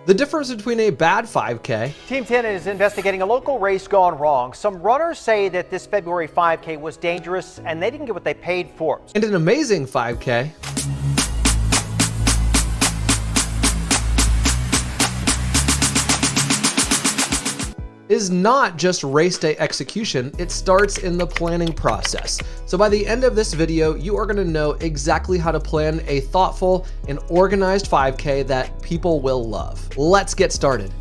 The difference between a bad 5K. Team 10 is investigating a local race gone wrong. Some runners say that this February 5K was dangerous and they didn't get what they paid for. And an amazing 5K. Is not just race day execution, it starts in the planning process. So by the end of this video, you are gonna know exactly how to plan a thoughtful and organized 5K that people will love. Let's get started.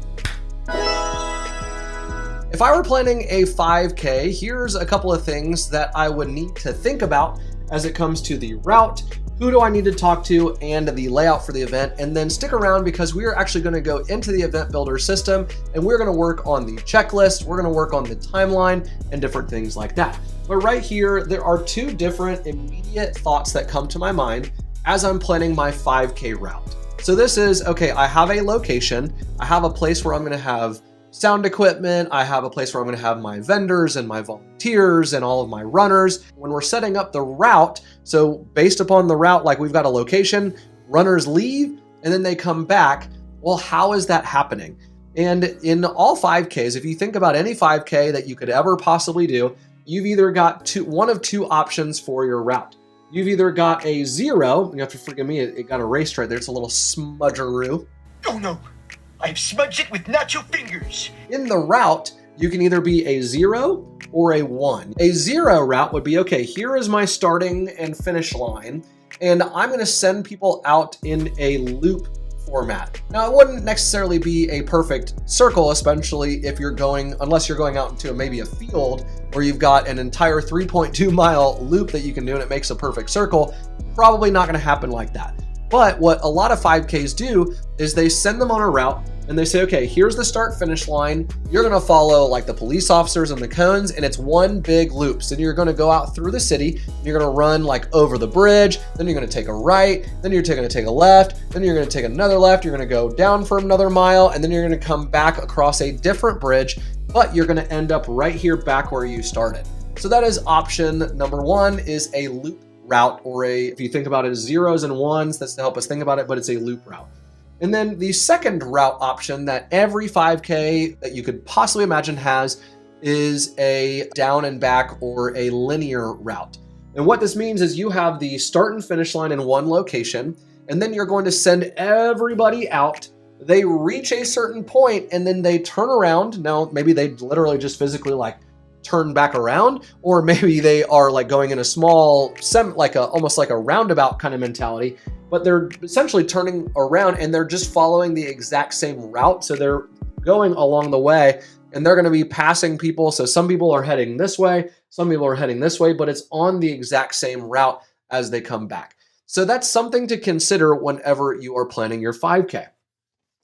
If I were planning a 5K, here's a couple of things that I would need to think about as it comes to the route, who do I need to talk to, and the layout for the event. And then stick around because we are actually going to go into the event builder system and we're going to work on the checklist, we're going to work on the timeline and different things like that. But right here, there are two different immediate thoughts that come to my mind as I'm planning my 5K route. So this is, okay, I have a location, I have a place where I'm going to have sound equipment, I have a place where I'm going to have my vendors and my volunteers and all of my runners. When we're setting up the route, so based upon the route, like we've got a location, runners leave and then they come back. Well, how is that happening? And in all 5Ks, if you think about any 5K that you could ever possibly do, you've either got one of two options for your route. You've either got a 0, you have to forgive me, it got erased right there, it's a little smudgeroo. Oh no! I've smudged it with nacho fingers. In the route, you can either be a 0 or a 1. A 0 route would be, okay, here is my starting and finish line, and I'm gonna send people out in a loop format. Now, it wouldn't necessarily be a perfect circle, especially if you're going, unless you're going out into maybe a field where you've got an entire 3.2 mile loop that you can do and it makes a perfect circle. Probably not gonna happen like that. But what a lot of 5Ks do is they send them on a route and they say, okay, here's the start finish line. You're gonna follow like the police officers and the cones, and it's one big loop. So you're gonna go out through the city, you're gonna run like over the bridge, then you're gonna take a right, then you're gonna take a left, then you're gonna take another left, you're gonna go down for another mile, and then you're gonna come back across a different bridge, but you're gonna end up right here back where you started. So that is option number 1, is a loop route, or if you think about it as 0s and 1s, that's to help us think about it, but it's a loop route. And then the second route option that every 5K that you could possibly imagine has is a down and back or a linear route. And what this means is you have the start and finish line in one location, and then you're going to send everybody out. They reach a certain point and then they turn around. Now, maybe they literally just physically like turn back around, or maybe they are like going in a small, almost like a roundabout kind of mentality, but they're essentially turning around and they're just following the exact same route. So they're going along the way and they're going to be passing people. So some people are heading this way, some people are heading this way, but it's on the exact same route as they come back. So that's something to consider whenever you are planning your 5K.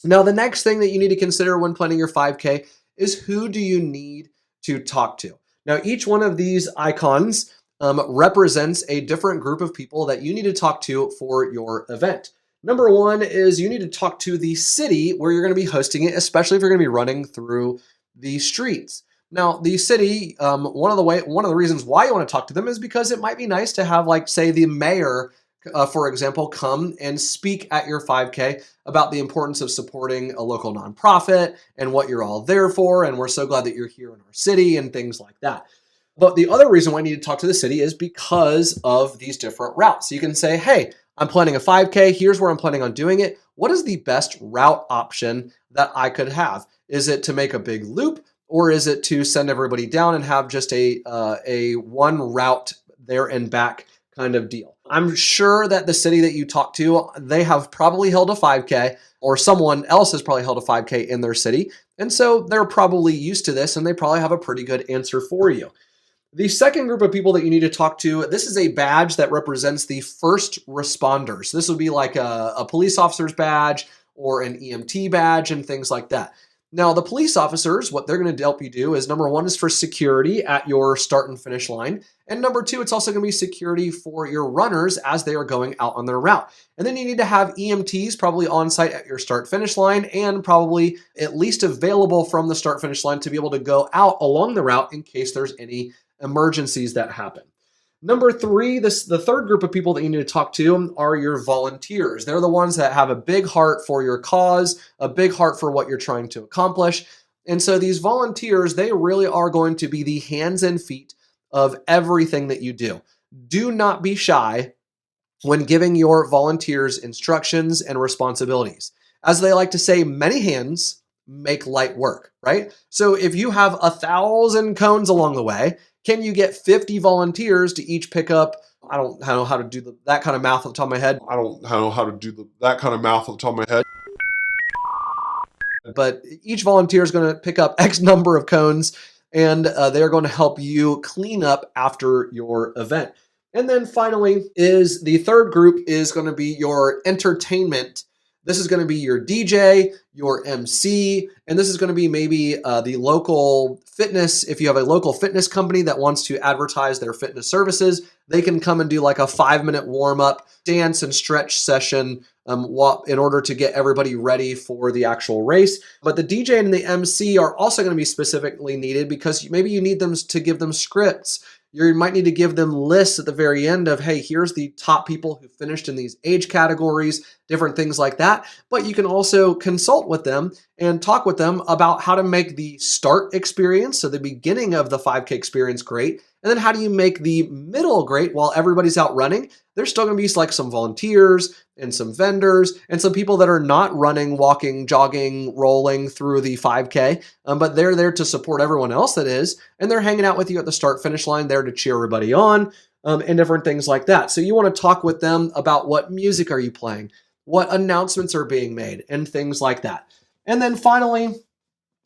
Now, the next thing that you need to consider when planning your 5K is, who do you need to talk to? Now, each one of these icons represents a different group of people that you need to talk to for your event. Number 1 is you need to talk to the city where you're going to be hosting it, especially if you're going to be running through the streets. Now, the city, one of the reasons why you want to talk to them is because it might be nice to have, like, say, the mayor, for example, come and speak at your 5K about the importance of supporting a local nonprofit and what you're all there for. And we're so glad that you're here in our city and things like that. But the other reason why I need to talk to the city is because of these different routes. So you can say, hey, I'm planning a 5K. Here's where I'm planning on doing it. What is the best route option that I could have? Is it to make a big loop, or is it to send everybody down and have just a one route there and back kind of deal? I'm sure that the city that you talk to, they have probably held a 5K, or someone else has probably held a 5K in their city. And so they're probably used to this and they probably have a pretty good answer for you. The second group of people that you need to talk to, this is a badge that represents the first responders. This would be like a police officer's badge or an EMT badge and things like that. Now, the police officers, what they're going to help you do is, number 1 is for security at your start and finish line. And number 2, it's also going to be security for your runners as they are going out on their route. And then you need to have EMTs probably on site at your start finish line, and probably at least available from the start finish line to be able to go out along the route in case there's any emergencies that happen. Number three, the third group of people that you need to talk to are your volunteers. They're the ones that have a big heart for your cause, a big heart for what you're trying to accomplish. And so these volunteers, they really are going to be the hands and feet of everything that you do. Do not be shy when giving your volunteers instructions and responsibilities. As they like to say, many hands make light work, right? So if you have 1,000 cones along the way, can you get 50 volunteers to each pick up? I don't know how to do that kind of math off the top of my head. But each volunteer is going to pick up X number of cones, and they're going to help you clean up after your event. And then finally is the third group is going to be your entertainment. This is going to be your DJ, your MC, and this is going to be maybe the local fitness. If you have a local fitness company that wants to advertise their fitness services, they can come and do like a 5-minute warm-up, dance and stretch session in order to get everybody ready for the actual race. But the DJ and the MC are also going to be specifically needed because maybe you need them to give them scripts. You might need to give them lists at the very end of, hey, here's the top people who finished in these age categories, different things like that. But you can also consult with them and talk with them about how to make the start experience, so the beginning of the 5K experience, great. And then how do you make the middle great while everybody's out running? There's still going to be like some volunteers and some vendors and some people that are not running, walking, jogging, rolling through the 5K, but they're there to support everyone else that is, and they're hanging out with you at the start-finish line there to cheer everybody on, and different things like that. So you want to talk with them about what music are you playing, what announcements are being made, and things like that. And then finally,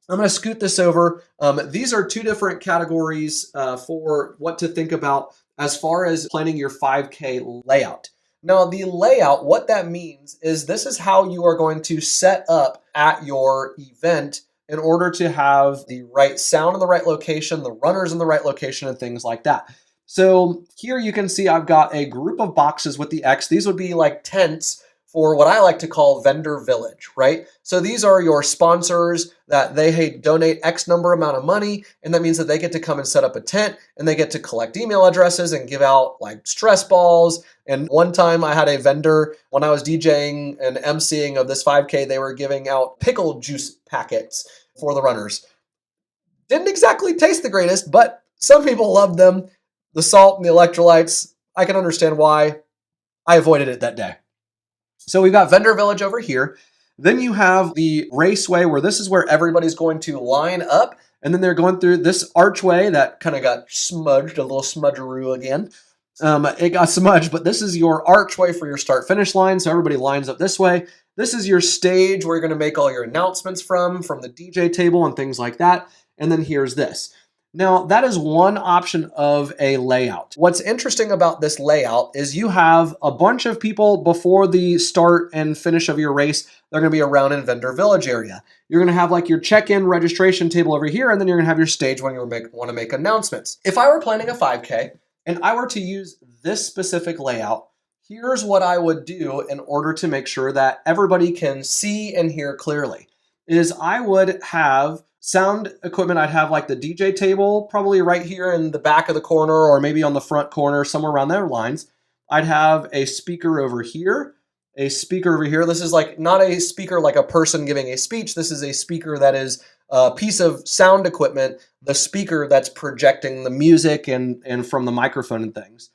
I'm going to scoot this over. These are two different categories for what to think about as far as planning your 5K layout. Now, the layout, what that means is this is how you are going to set up at your event in order to have the right sound in the right location, the runners in the right location, and things like that. So here you can see I've got a group of boxes with the X. These would be like tents for what I like to call vendor village, right? So these are your sponsors that they donate X number amount of money, and that means that they get to come and set up a tent, and they get to collect email addresses and give out like stress balls. And one time I had a vendor, when I was DJing and emceeing of this 5K, they were giving out pickle juice packets for the runners. Didn't exactly taste the greatest, but some people loved them. The salt and the electrolytes, I can understand why. I avoided it that day. So we've got vendor village over here. Then you have the raceway where this is where everybody's going to line up. And then they're going through this archway that kind of got smudged, a little smudgeroo again. It got smudged, but this is your archway for your start finish line. So everybody lines up this way. This is your stage where you're going to make all your announcements from the DJ table and things like that. And then here's this. Now, that is one option of a layout. What's interesting about this layout is you have a bunch of people before the start and finish of your race. They're going to be around in vendor village area. You're going to have like your check-in registration table over here, and then you're going to have your stage when you want to make announcements. If I were planning a 5K and I were to use this specific layout, here's what I would do in order to make sure that everybody can see and hear clearly, is I would have sound equipment. I'd have like the DJ table probably right here in the back of the corner or maybe on the front corner, somewhere around there lines. I'd have a speaker over here, a speaker over here. This is like not a speaker like a person giving a speech. This is a speaker that is a piece of sound equipment, the speaker that's projecting the music and from the microphone and things.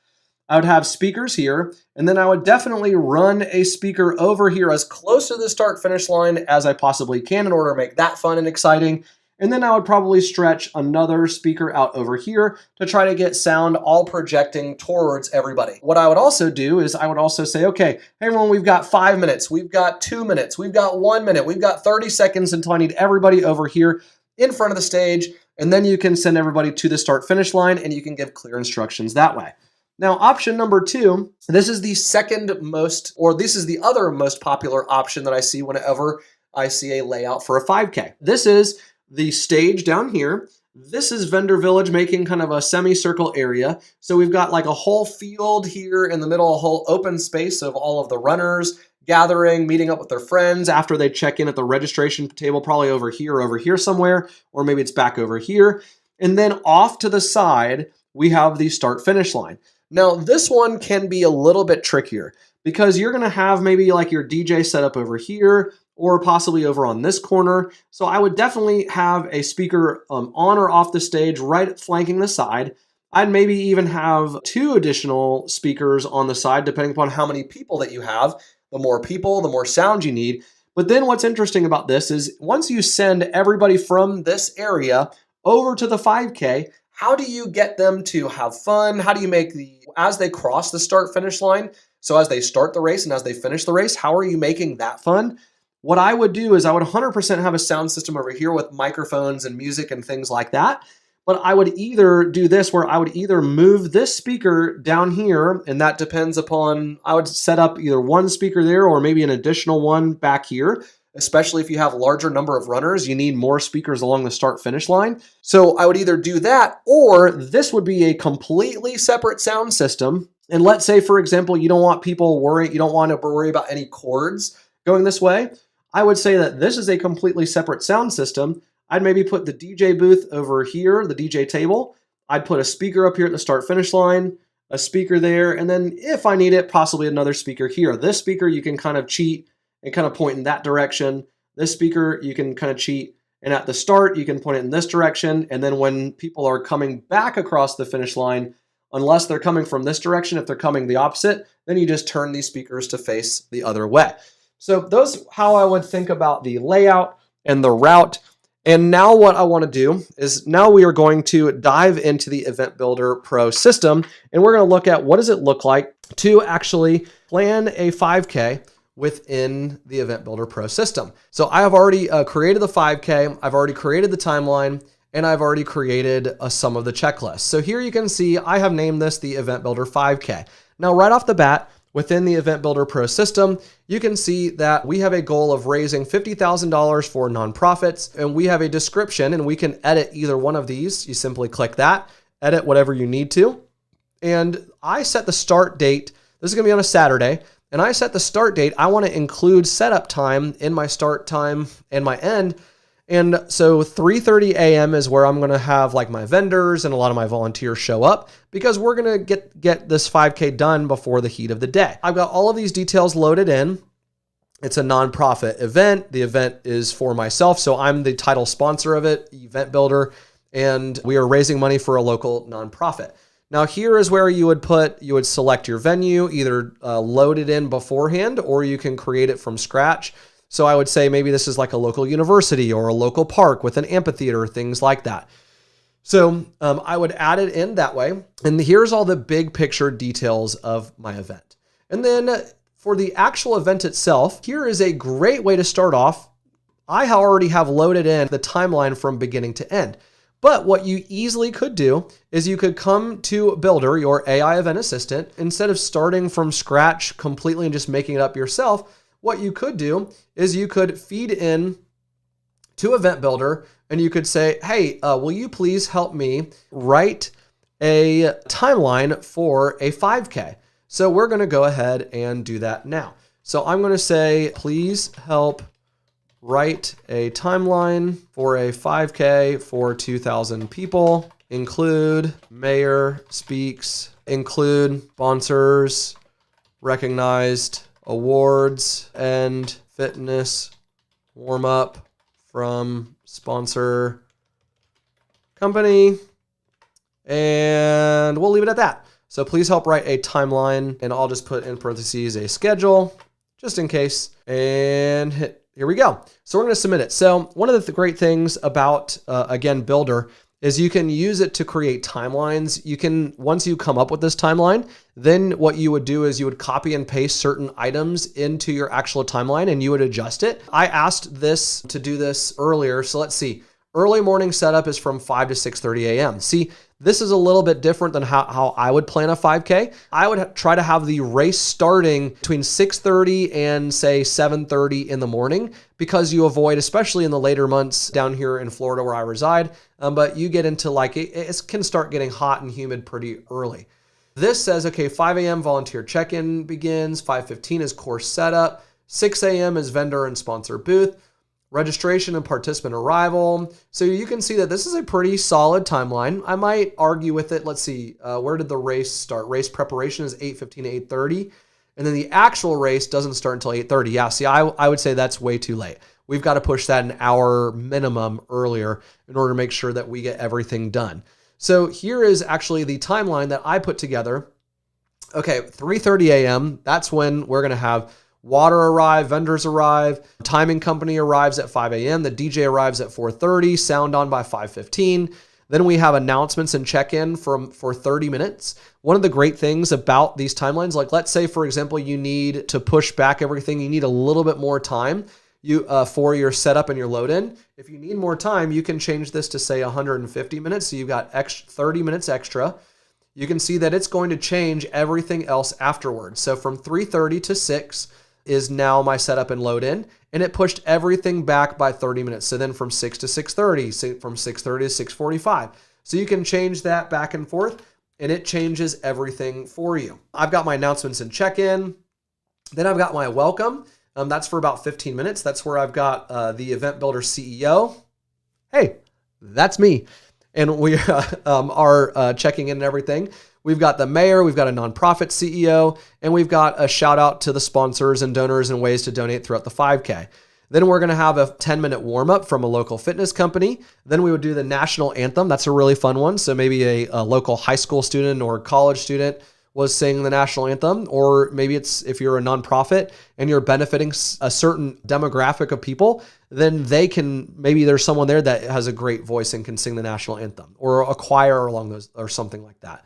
I would have speakers here, and then I would definitely run a speaker over here as close to the start finish line as I possibly can in order to make that fun and exciting. And then I would probably stretch another speaker out over here to try to get sound all projecting towards everybody. What I would also do is I would also say, okay, hey everyone, we've got 5 minutes, we've got 2 minutes, we've got 1 minute, we've got 30 seconds until I need everybody over here in front of the stage. And then you can send everybody to the start finish line and you can give clear instructions that way. Now, option number 2, this is the second most, or this is the other most popular option that I see whenever I see a layout for a 5K. This is the stage down here. This is vendor village making kind of a semicircle area. So we've got like a whole field here in the middle, a whole open space of all of the runners gathering, meeting up with their friends after they check in at the registration table, probably over here somewhere, or maybe it's back over here. And then off to the side, we have the start finish line. Now, this one can be a little bit trickier because you're going to have maybe like your DJ set up over here or possibly over on this corner. So I would definitely have a speaker on or off the stage right flanking the side. I'd maybe even have 2 additional speakers on the side, depending upon how many people that you have. The more people, the more sound you need. But then what's interesting about this is once you send everybody from this area over to the 5K, how do you get them to have fun? How do you make as they cross the start finish line? So as they start the race and as they finish the race, how are you making that fun? What I would do is I would 100% have a sound system over here with microphones and music and things like that. But I would either do this where I would either move this speaker down here, and that depends upon, I would set up either one speaker there or maybe an additional one back here. Especially if you have a larger number of runners, you need more speakers along the start finish line. So I would either do that, or this would be a completely separate sound system. And let's say, for example, you don't want people worrying, you don't want to worry about any cords going this way. I would say that this is a completely separate sound system. I'd maybe put the DJ booth over here, the DJ table. I'd put a speaker up here at the start finish line, a speaker there, and then if I need it, possibly another speaker here. This speaker you can kind of cheat and kind of point in that direction. This speaker, you can kind of cheat. And at the start, you can point it in this direction. And then when people are coming back across the finish line, unless they're coming from this direction, if they're coming the opposite, then you just turn these speakers to face the other way. So those how I would think about the layout and the route. And now what I want to do is now we are going to dive into the Event Builder Pro system. And we're going to look at what does it look like to actually plan a 5K within the Event Builder Pro system. So I have already created the 5K, I've already created the timeline, and I've already created some of the checklists. So here you can see I have named this the Event Builder 5K. Now right off the bat, within the Event Builder Pro system, you can see that we have a goal of raising $50,000 for nonprofits, and we have a description, and we can edit either one of these. You simply click that, edit whatever you need to. And I set the start date. This is gonna be on a Saturday. And I set the start date. I want to include setup time in my start time and my end. And so 3:30 a.m. is where I'm going to have like my vendors and a lot of my volunteers show up because we're going to get this 5K done before the heat of the day. I've got all of these details loaded in. It's a nonprofit event. The event is for myself. So I'm the title sponsor of it, Event Builder, and we are raising money for a local nonprofit. Now here is where you would select your venue, either load it in beforehand or you can create it from scratch. So I would say maybe this is like a local university or a local park with an amphitheater, things like that. So I would add it in that way. And here's all the big picture details of my event. And then for the actual event itself, here is a great way to start off. I already have loaded in the timeline from beginning to end. But what you easily could do is you could come to Builder, your AI event assistant, instead of starting from scratch completely and just making it up yourself, what you could do is you could feed in to Event Builder and you could say, hey, will you please help me write a timeline for a 5K? So we're going to go ahead and do that now. So I'm going to say, please help write a timeline for a 5K for 2,000 people, include mayor speaks, include sponsors, recognized awards, and fitness warm up from sponsor company. And we'll leave it at that. So please help write a timeline, and I'll just put in parentheses a schedule just in case, and here we go. So we're going to submit it. So one of the great things about, again, Builder is you can use it to create timelines. You can, once you come up with this timeline, then what you would do is you would copy and paste certain items into your actual timeline and you would adjust it. I asked this to do this earlier. So let's see. Early morning setup is from 5 to 6:30 a.m. See, this is a little bit different than how I would plan a 5K. I would try to have the race starting between 6:30 and say 7:30 in the morning because you avoid, especially in the later months down here in Florida where I reside, but you get into like, it can start getting hot and humid pretty early. This says, okay, 5 a.m. volunteer check-in begins, 5:15 is course setup, 6 a.m. is vendor and sponsor booth. registration and participant arrival. So you can see that this is a pretty solid timeline. I might argue with it. Let's see, where did the race start? Race preparation is 8:15 to 8:30. And then the actual race doesn't start until 8:30. Yeah, see, I would say that's way too late. We've got to push that an hour minimum earlier in order to make sure that we get everything done. So here is actually the timeline that I put together. Okay, 3:30 a.m., that's when we're going to have water arrive, vendors arrive, timing company arrives at 5 a.m., the DJ arrives at 4:30, sound on by 5:15. Then we have announcements and check-in for 30 minutes. One of the great things about these timelines, like let's say, for example, you need to push back everything, you need a little bit more time for your setup and your load-in. If you need more time, you can change this to say 150 minutes, so you've got 30 minutes extra. You can see that it's going to change everything else afterwards. So from 3:30 to 6 is now my setup and load in, and it pushed everything back by 30 minutes. So then from 6 to 6:30, from 6:30 to 6:45. So you can change that back and forth, and it changes everything for you. I've got my announcements and check-in. Then I've got my welcome. That's for about 15 minutes. That's where I've got the event builder CEO. Hey, that's me. And we are checking in and everything. We've got the mayor, we've got a nonprofit CEO, and we've got a shout out to the sponsors and donors and ways to donate throughout the 5K. Then we're going to have a 10-minute warm up from a local fitness company. Then we would do the national anthem. That's a really fun one. So maybe a local high school student or college student was singing the national anthem, or maybe it's if you're a nonprofit and you're benefiting a certain demographic of people, then they can, maybe there's someone there that has a great voice and can sing the national anthem, or a choir along those, or something like that.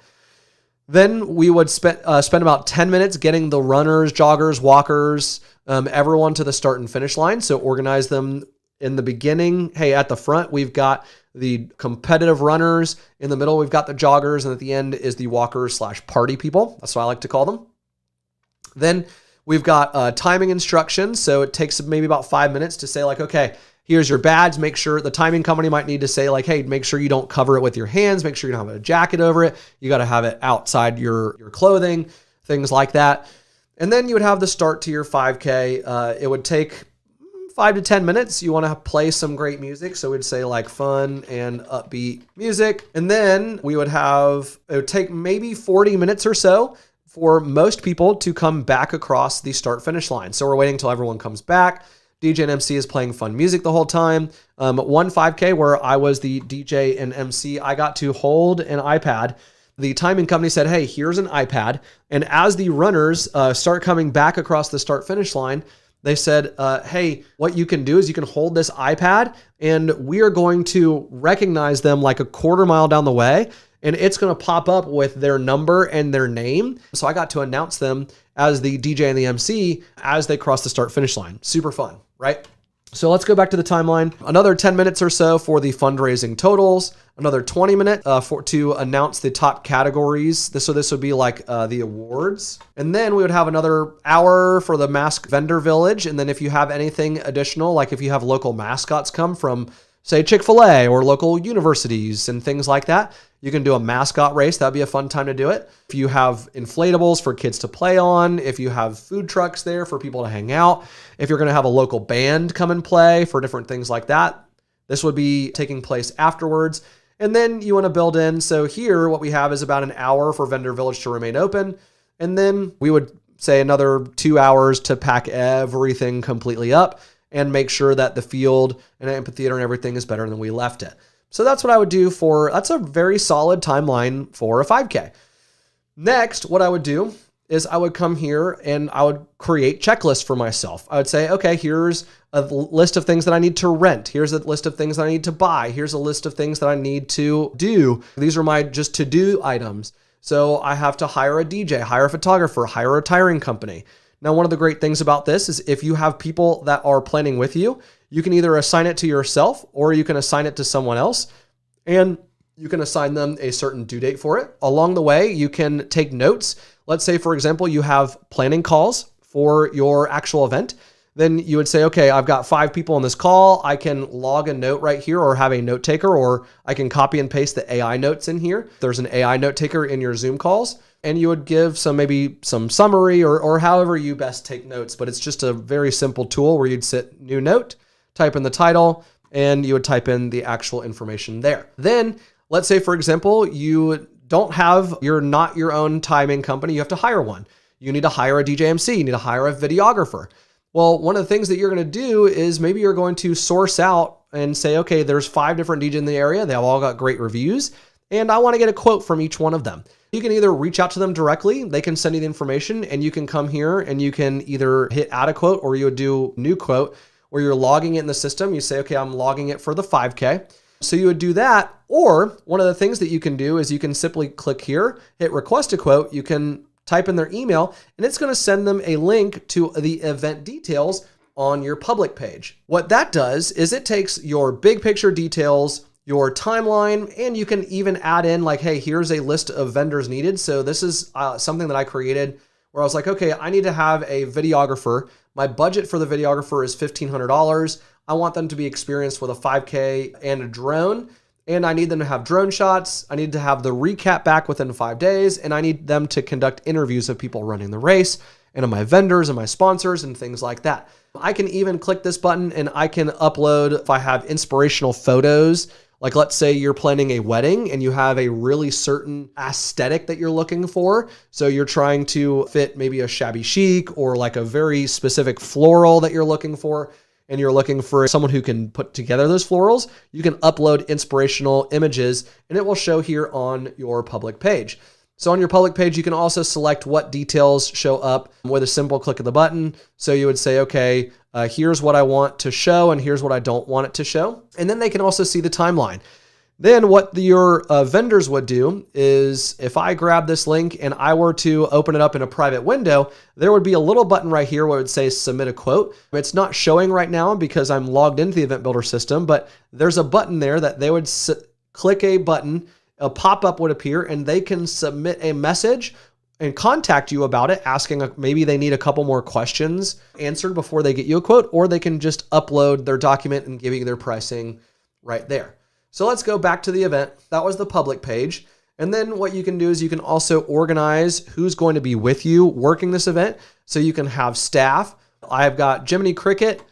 Then we would spend about 10 minutes getting the runners, joggers, walkers, everyone to the start and finish line. So organize them in the beginning. Hey, at the front, we've got the competitive runners. In the middle, we've got the joggers. And at the end is the walkers/party people. That's what I like to call them. Then we've got timing instructions. So it takes maybe about 5 minutes to say like, okay, here's your badge. Make sure the timing company might need to say like, hey, make sure you don't cover it with your hands. Make sure you don't have a jacket over it. You got to have it outside your clothing, things like that. And then you would have the start to your 5K. It would take 5 to 10 minutes. You want to play some great music. So we'd say like fun and upbeat music. And then it would take maybe 40 minutes or so for most people to come back across the start finish line. So we're waiting until everyone comes back. DJ and MC is playing fun music the whole time. One 5K where I was the DJ and MC, I got to hold an iPad. The timing company said, hey, here's an iPad. And as the runners start coming back across the start finish line, they said, hey, what you can do is you can hold this iPad and we are going to recognize them like a quarter mile down the way. And it's going to pop up with their number and their name. So I got to announce them as the DJ and the MC as they cross the start finish line. Super fun, right? So let's go back to the timeline. Another 10 minutes or so for the fundraising totals. Another 20 minutes to announce the top categories. So this would be like the awards. And then we would have another hour for the mask vendor village. And then if you have anything additional, like if you have local mascots come from, say, Chick-fil-A or local universities and things like that, you can do a mascot race. That'd be a fun time to do it. If you have inflatables for kids to play on, if you have food trucks there for people to hang out, if you're going to have a local band come and play for different things like that, this would be taking place afterwards. And then you want to build in. So here, what we have is about an hour for Vendor Village to remain open. And then we would say another 2 hours to pack everything completely up and make sure that the field and amphitheater and everything is better than we left it. So that's what I would do that's a very solid timeline for a 5K. Next, what I would do is I would come here and I would create checklists for myself. I would say, okay, here's a list of things that I need to rent. Here's a list of things that I need to buy. Here's a list of things that I need to do. These are my just to-do items. So I have to hire a DJ, hire a photographer, hire a tiring company. Now, one of the great things about this is if you have people that are planning with you, you can either assign it to yourself or you can assign it to someone else, and you can assign them a certain due date for it. Along the way, you can take notes. Let's say, for example, you have planning calls for your actual event. Then you would say, okay, I've got 5 people on this call. I can log a note right here or have a note taker, or I can copy and paste the AI notes in here. There's an AI note taker in your Zoom calls. And you would give maybe some summary or however you best take notes. But it's just a very simple tool where you'd sit new note, type in the title, and you would type in the actual information there. Then let's say, for example, you're not your own timing company. You have to hire one. You need to hire a DJ MC. You need to hire a videographer. Well, one of the things that you're going to do is maybe you're going to source out and say, okay, there's 5 different DJs in the area. They've all got great reviews, and I want to get a quote from each one of them. You can either reach out to them directly. They can send you the information, and you can come here and you can either hit add a quote, or you would do new quote where you're logging it in the system. You say, okay, I'm logging it for the 5K. So you would do that. Or one of the things that you can do is you can simply click here, hit request a quote. You can type in their email, and it's going to send them a link to the event details on your public page. What that does is it takes your big picture details, your timeline, and you can even add in like, hey, here's a list of vendors needed. So this is something that I created where I was like, okay, I need to have a videographer. My budget for the videographer is $1,500. I want them to be experienced with a 5K and a drone. And I need them to have drone shots. I need to have the recap back within 5 days. And I need them to conduct interviews of people running the race and of my vendors and my sponsors and things like that. I can even click this button and I can upload if I have inspirational photos. Like let's say you're planning a wedding and you have a really certain aesthetic that you're looking for. So you're trying to fit maybe a shabby chic or like a very specific floral that you're looking for, and you're looking for someone who can put together those florals. You can upload inspirational images and it will show here on your public page. So on your public page, you can also select what details show up with a simple click of the button. So you would say, okay, here's what I want to show and here's what I don't want it to show. And then they can also see the timeline. Then what your vendors would do is if I grab this link and I were to open it up in a private window, there would be a little button right here where it would say submit a quote. It's not showing right now because I'm logged into the Event Builder system, but there's a button there that they would click a button, a pop-up would appear, and they can submit a message and contact you about it, asking maybe they need a couple more questions answered before they get you a quote, or they can just upload their document and give you their pricing right there. So let's go back to the event. That was the public page. And then what you can do is you can also organize who's going to be with you working this event. So you can have staff. I've got Jiminy Cricket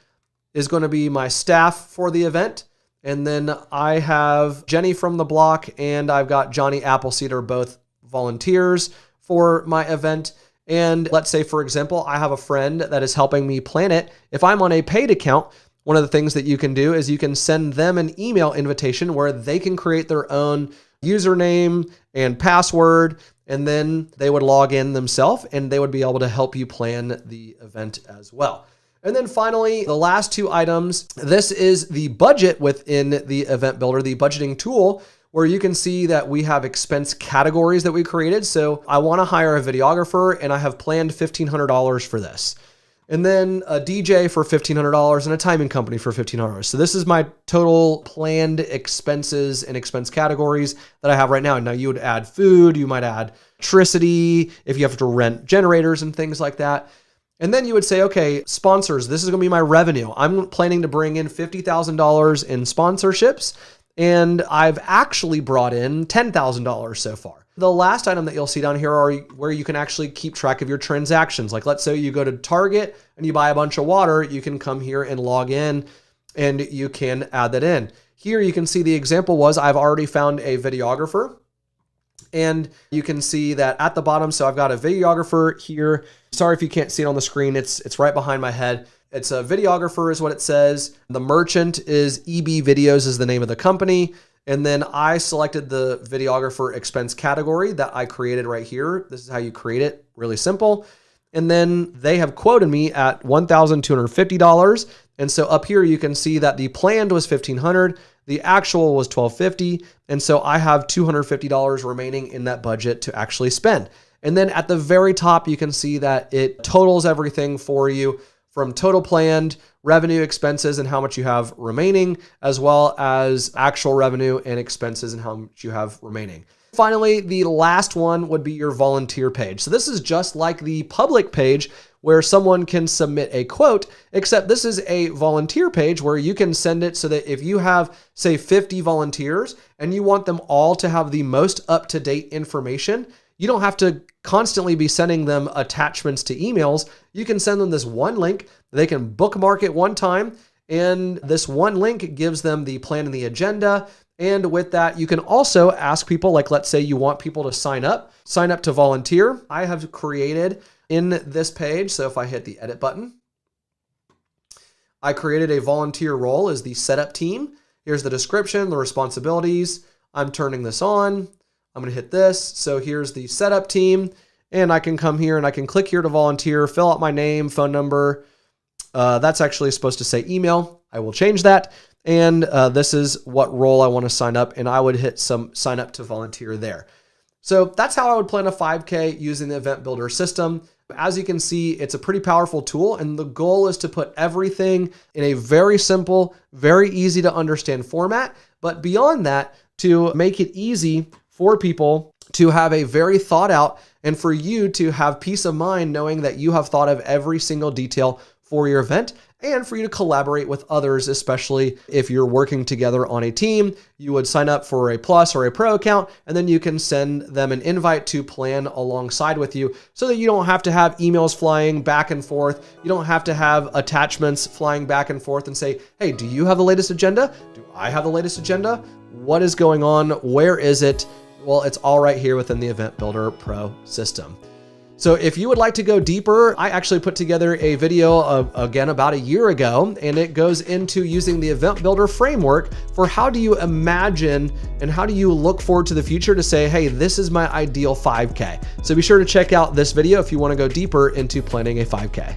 is going to be my staff for the event. And then I have Jenny from the block and I've got Johnny Appleseed are both volunteers for my event. And let's say, for example, I have a friend that is helping me plan it. If I'm on a paid account, one of the things that you can do is you can send them an email invitation where they can create their own username and password, and then they would log in themselves and they would be able to help you plan the event as well. And then finally, the last 2 items, this is the budget within the Event Builder, the budgeting tool, where you can see that we have expense categories that we created. So I want to hire a videographer and I have planned $1,500 for this. And then a DJ for $1,500 and a timing company for $1,500. So this is my total planned expenses and expense categories that I have right now. Now you would add food, you might add electricity, if you have to rent generators and things like that. And then you would say, okay, sponsors, this is going to be my revenue. I'm planning to bring in $50,000 in sponsorships, and I've actually brought in $10,000 so far. The last item that you'll see down here are where you can actually keep track of your transactions. Like let's say you go to Target and you buy a bunch of water, you can come here and log in and you can add that in. Here you can see the example was I've already found a videographer, and you can see that at the bottom. So I've got a videographer here. Sorry if you can't see it on the screen. It's right behind my head. It's a videographer is what it says. The merchant is EB Videos is the name of the company. And then I selected the videographer expense category that I created right here. This is how you create it, really simple. And then they have quoted me at $1,250. And so up here, you can see that the planned was $1,500. The actual was $1,250. And so I have $250 remaining in that budget to actually spend. And then at the very top, you can see that it totals everything for you from total planned revenue, expenses, and how much you have remaining, as well as actual revenue and expenses and how much you have remaining. Finally, the last one would be your volunteer page. So this is just like the public page where someone can submit a quote, except this is a volunteer page where you can send it so that if you have, say, 50 volunteers and you want them all to have the most up-to-date information, you don't have to constantly be sending them attachments to emails. You can send them this one link. They can bookmark it one time, And this one link gives them the plan and the agenda. And with that, you can also ask people, like let's say you want people to sign up to volunteer. I have created in this page. So if I hit the edit button, I created a volunteer role as the setup team. Here's the description, the responsibilities. I'm turning this on. I'm going to hit this. So here's the setup team, and I can come here and I can click here to volunteer, fill out my name, phone number. That's actually supposed to say email. I will change that. And this is what role I want to sign up, and I would hit some sign up to volunteer there. So that's how I would plan a 5K using the event builder system. As you can see, it's a pretty powerful tool, and the goal is to put everything in a very simple, very easy to understand format. But beyond that, to make it easy for people to have a very thought out, and for you to have peace of mind knowing that you have thought of every single detail for your event, and for you to collaborate with others, especially if you're working together on a team. You would sign up for a Plus or a Pro account, and then you can send them an invite to plan alongside with you so that you don't have to have emails flying back and forth. You don't have to have attachments flying back and forth and say, hey, do you have the latest agenda? Do I have the latest agenda? What is going on? Where is it? Well, it's all right here within the Event Builder Pro system. So if you would like to go deeper, I actually put together a video again about a year ago, and it goes into using the Event Builder framework for how do you imagine and how do you look forward to the future to say, hey, this is my ideal 5K. So be sure to check out this video if you want to go deeper into planning a 5K.